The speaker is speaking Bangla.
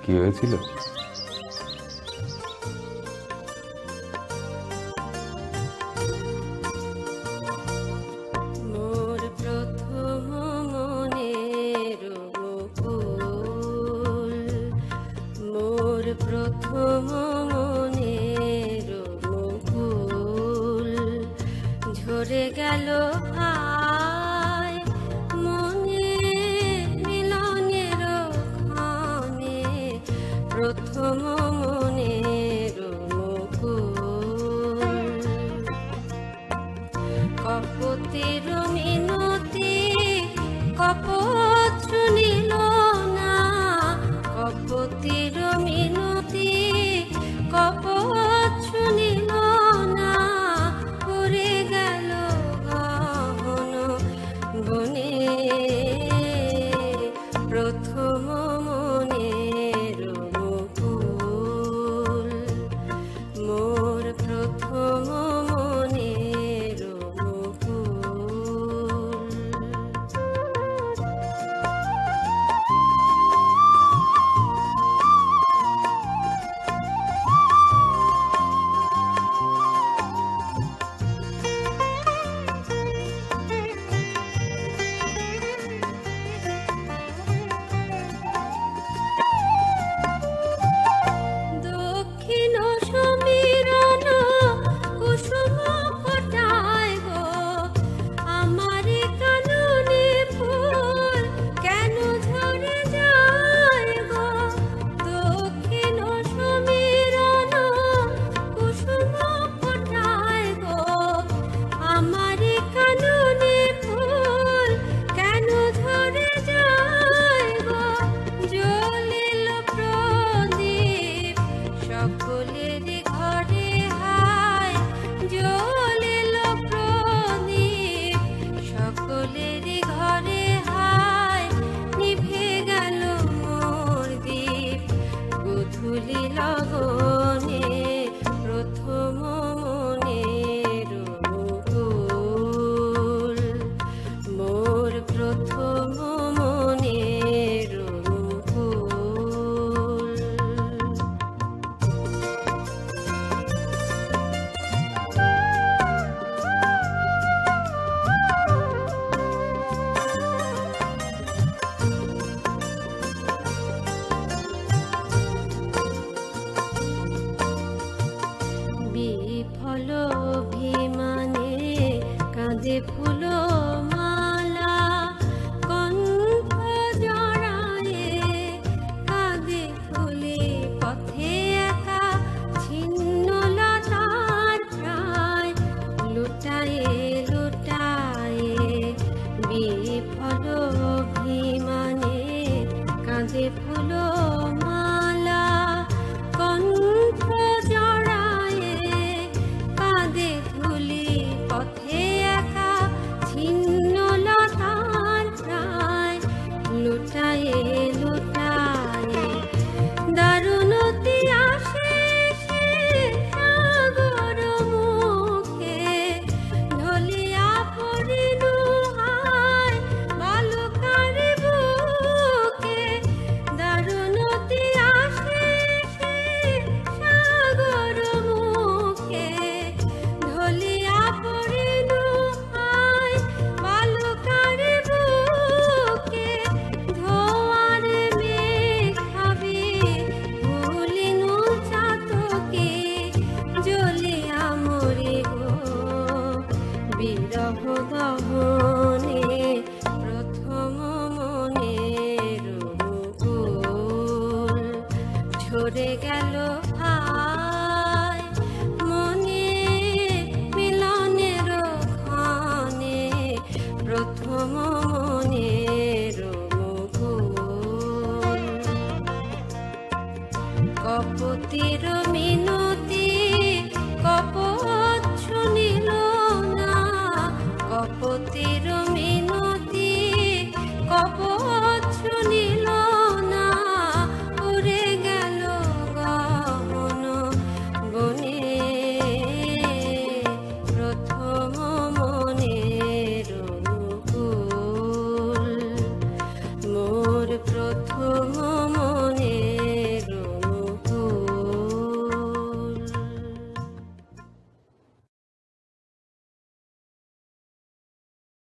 কি হয়েছিল? মোর প্রথম মনের মুকুল, মোর প্রথম মনের মুকুল ঝরে গেল হায় মনে মিলনের ক্ষণে, প্রথম মনের মুকুল। কপতের মিনতি কপত শুনিল না, কপতের মিনতি কপত শুনিল না, পড়ে গেল গহন বনে, প্রথম মনের মুকুল, মোর প্রথম মনের মুকুল। দক্ষিণ সমীরণ কুসুম ফোটায় গো, আমার কাননে ফুল কেন ঝরে যায় গো। দক্ষিণ সমীরণ কুসুম ফোটায় গো, আমার কাননে ফুল কেন ঝরে যায় গো। জ্বলিল প্রদীপ সকলের ঘরে হায়, জ্বলিল প্রদীপ সকলের ঘরে হায়, নিভে গেল মোর দীপ গোধূলি লগনে, প্রথম মনের মুকুল, মোর প্রথম মনের মুকুল। বিফল অভিমানে কাঁদে ফুল মালা, কণ্ঠ জড়ায়ে কাঁদে ফুলে পথে একা, ছিন্ন লতার প্রায় লুটায়ে লুটায়ে। বিফল অভিমানে কাঁদে ফুল মালা, কণ্ঠ জড়ায়ে কাঁদে ধুলি পথে একা, ছিন্ন লতার প্রায় লুটায়ে লুটায়ে। দারুণতি আসে সে সাগর মুখে, ঢলিয়া পড়িল হায় বালুকার বুকে। দারুণতি আসে সে সাগর মুখে, ঢলিয়া পড়িল হায় বালুকার বুকে। ধোয়ার মেঘ ভাবি ভুলিনু চাতকে, জ্বলিয়া মরি গো বিরহ দহনে, প্রথম মনের মুকুল ঝরে গেল হায় মনে মিলনের ক্ষণে, প্রথম মনের মুকুল। কপতির মিনতি